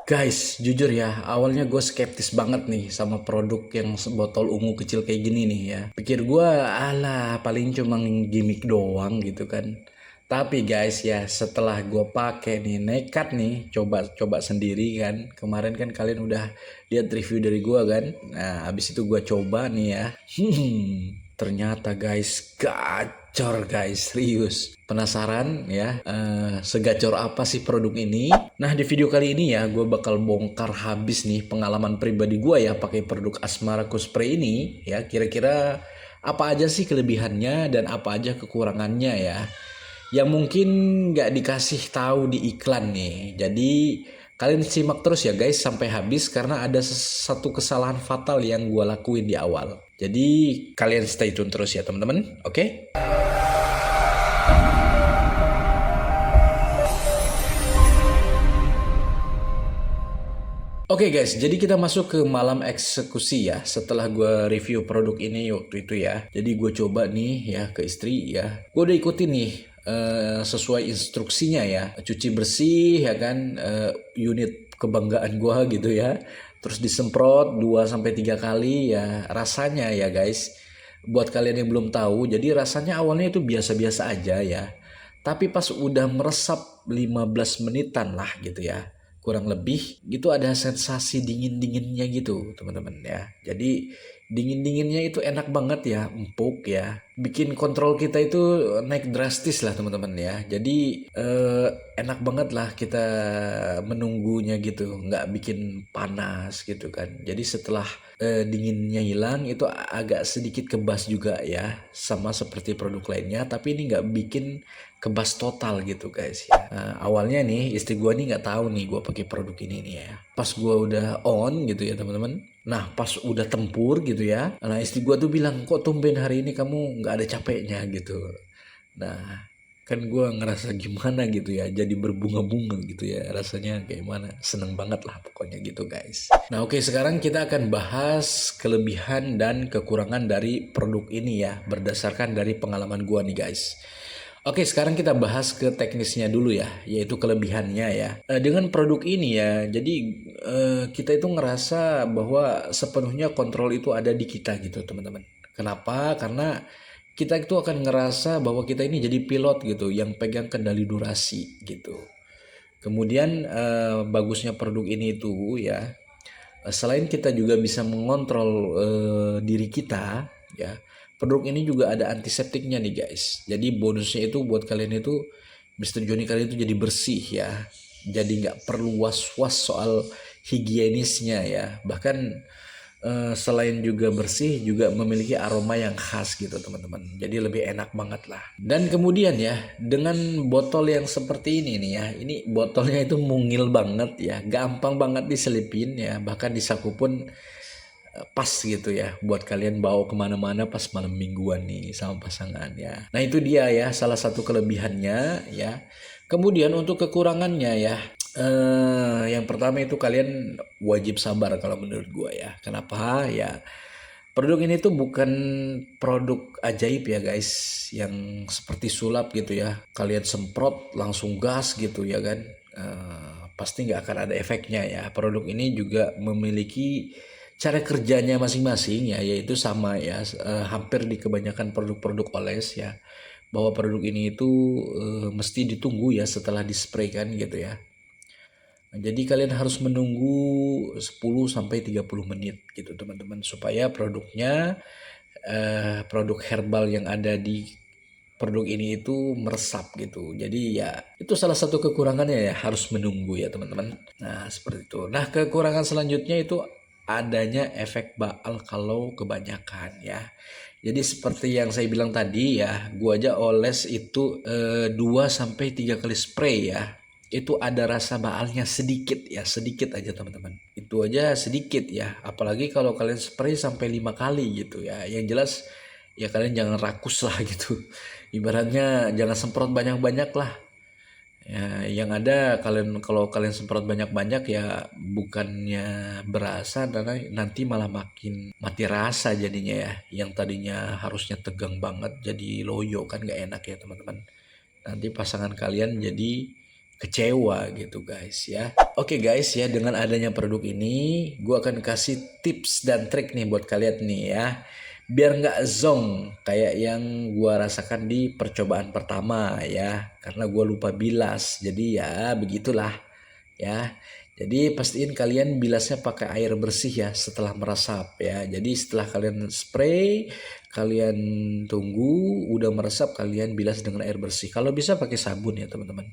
Guys, jujur ya, awalnya gue skeptis banget nih sama produk yang botol ungu kecil kayak gini nih ya. Pikir gue, alah paling cuma gimmick doang gitu kan. Tapi guys ya, setelah gue pakai nih, nekat nih, coba-coba sendiri kan. Kemarin kan kalian udah lihat review dari gue kan. Nah, habis itu gue coba nih ya. Ternyata guys, gacor guys, serius. Penasaran ya, segacor apa sih produk ini? Nah, di video kali ini ya, gue bakal bongkar habis nih pengalaman pribadi gue ya pakai produk Asmara Spray ini. Ya, kira-kira apa aja sih kelebihannya dan apa aja kekurangannya ya. Yang mungkin nggak dikasih tahu di iklan nih. Jadi kalian simak terus ya guys sampai habis karena ada satu kesalahan fatal yang gue lakuin di awal. Jadi kalian stay tune terus ya teman-teman, oke? Oke guys, jadi kita masuk ke malam eksekusi ya. Setelah gue review produk ini waktu itu ya. Jadi gue coba nih ya ke istri ya. Gue udah ikutin nih sesuai instruksinya ya. Cuci bersih ya kan, unit kebanggaan gue gitu ya. Terus disemprot 2 sampai 3 kali ya. Rasanya ya guys, buat kalian yang belum tahu, jadi rasanya awalnya itu biasa-biasa aja ya. Tapi pas udah meresap 15 menitan lah gitu ya, kurang lebih gitu ada sensasi dingin-dinginnya gitu teman-teman ya. Jadi dingin-dinginnya itu enak banget ya, empuk ya. Bikin kontrol kita itu naik drastis lah teman-teman ya. Jadi enak banget lah kita menunggunya gitu, nggak bikin panas gitu kan. Jadi setelah dinginnya hilang itu agak sedikit kebas juga ya, sama seperti produk lainnya. Tapi ini nggak bikin kebas total gitu guys ya. Awalnya nih istri gue nih nggak tahu nih gue pakai produk ini nih ya. Pas gue udah on gitu ya teman-teman. Nah pas udah tempur gitu ya. Nah istri gue tuh bilang kok tumben hari ini kamu nggak ada capeknya gitu. Nah kan gue ngerasa gimana gitu ya, jadi berbunga-bunga gitu ya, rasanya kayak mana, seneng banget lah pokoknya gitu guys. Nah oke, sekarang kita akan bahas kelebihan dan kekurangan dari produk ini ya, berdasarkan dari pengalaman gue nih guys. Oke, sekarang kita bahas ke teknisnya dulu ya, yaitu kelebihannya ya. Dengan produk ini ya, jadi kita itu ngerasa bahwa sepenuhnya kontrol itu ada di kita gitu teman-teman. Kenapa? Karena kita itu akan ngerasa bahwa kita ini jadi pilot gitu, yang pegang kendali durasi gitu. Kemudian bagusnya produk ini itu ya, selain kita juga bisa mengontrol diri kita ya, produk ini juga ada antiseptiknya nih guys. Jadi bonusnya itu buat kalian itu, Mister Johnny kalian itu jadi bersih ya. Jadi nggak perlu was-was soal higienisnya ya. Bahkan selain juga bersih juga memiliki aroma yang khas gitu teman-teman. Jadi lebih enak banget lah. Dan kemudian ya dengan botol yang seperti ini nih ya. Ini botolnya itu mungil banget ya. Gampang banget diselipin ya. Bahkan di saku pun pas gitu ya buat kalian bawa kemana-mana pas malam mingguan nih sama pasangan ya. Nah itu dia ya salah satu kelebihannya ya. Kemudian untuk kekurangannya ya, yang pertama itu kalian wajib sabar kalau menurut gua ya. Kenapa ya? Produk ini tuh bukan produk ajaib ya guys, yang seperti sulap gitu ya. Kalian semprot langsung gas gitu ya kan. Pasti nggak akan ada efeknya ya. Produk ini juga memiliki cara kerjanya masing-masing ya, yaitu sama ya, hampir di kebanyakan produk-produk oles ya. Bahwa produk ini itu mesti ditunggu ya setelah di-spray kan gitu ya. Nah, jadi kalian harus menunggu 10 sampai 30 menit gitu teman-teman, supaya produknya produk herbal yang ada di produk ini itu meresap gitu. Jadi ya itu salah satu kekurangannya ya, harus menunggu ya teman-teman. Nah seperti itu. Nah kekurangan selanjutnya itu adanya efek baal kalau kebanyakan ya. Jadi seperti yang saya bilang tadi ya, gua aja oles itu 2 sampai 3 kali spray ya. Itu ada rasa baalnya sedikit ya, sedikit aja teman-teman. Itu aja sedikit ya, apalagi kalau kalian spray sampai 5 kali gitu ya. Yang jelas ya kalian jangan rakus lah gitu. Ibaratnya jangan semprot banyak-banyak lah. Ya, yang ada kalian kalau kalian semprot banyak-banyak ya bukannya berasa, nanti malah makin mati rasa jadinya ya. Yang tadinya harusnya tegang banget jadi loyo kan, gak enak ya teman-teman. Nanti pasangan kalian jadi kecewa gitu guys ya. Oke guys ya, dengan adanya produk ini gue akan kasih tips dan trik nih buat kalian nih ya, biar nggak zonk kayak yang gue rasakan di percobaan pertama ya, karena gue lupa bilas, jadi ya begitulah ya. Jadi pastiin kalian bilasnya pakai air bersih ya setelah meresap ya. Jadi setelah kalian spray, kalian tunggu udah meresap, kalian bilas dengan air bersih. Kalau bisa pakai sabun ya teman-teman.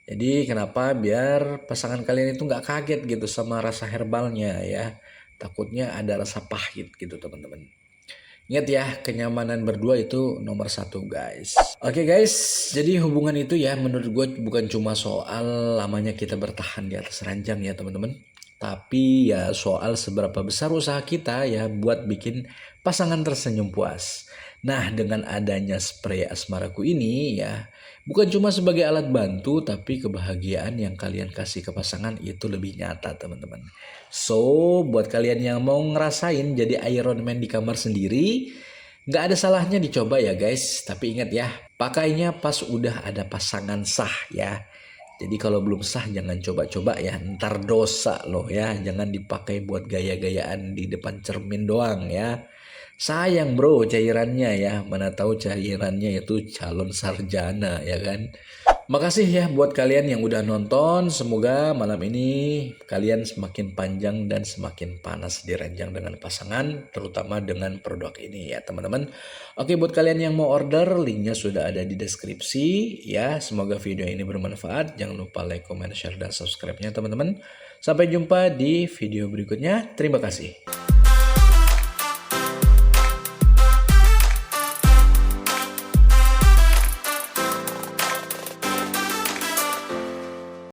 Jadi kenapa? Biar pasangan kalian itu nggak kaget gitu sama rasa herbalnya ya. Takutnya ada rasa pahit gitu teman-teman. Ingat ya, kenyamanan berdua itu nomor satu guys. Oke guys, jadi hubungan itu ya menurut gue bukan cuma soal lamanya kita bertahan di atas ranjang ya teman-teman. Tapi ya soal seberapa besar usaha kita ya buat bikin pasangan tersenyum puas. Nah, dengan adanya spray asmaraku ini ya, bukan cuma sebagai alat bantu, tapi kebahagiaan yang kalian kasih ke pasangan itu lebih nyata teman-teman. So, buat kalian yang mau ngerasain jadi Iron Man di kamar sendiri, nggak ada salahnya dicoba ya guys. Tapi ingat ya, pakainya pas udah ada pasangan sah ya. Jadi kalau belum sah jangan coba-coba ya, ntar dosa loh ya. Jangan dipakai buat gaya-gayaan di depan cermin doang ya. Sayang bro cairannya ya, mana tahu cairannya itu calon sarjana ya kan. Makasih ya buat kalian yang udah nonton, semoga malam ini kalian semakin panjang dan semakin panas di ranjang dengan pasangan, terutama dengan produk ini ya teman-teman. Oke, buat kalian yang mau order, linknya sudah ada di deskripsi ya. Semoga video ini bermanfaat, jangan lupa like, comment, share, dan subscribe-nya teman-teman. Sampai jumpa di video berikutnya, terima kasih.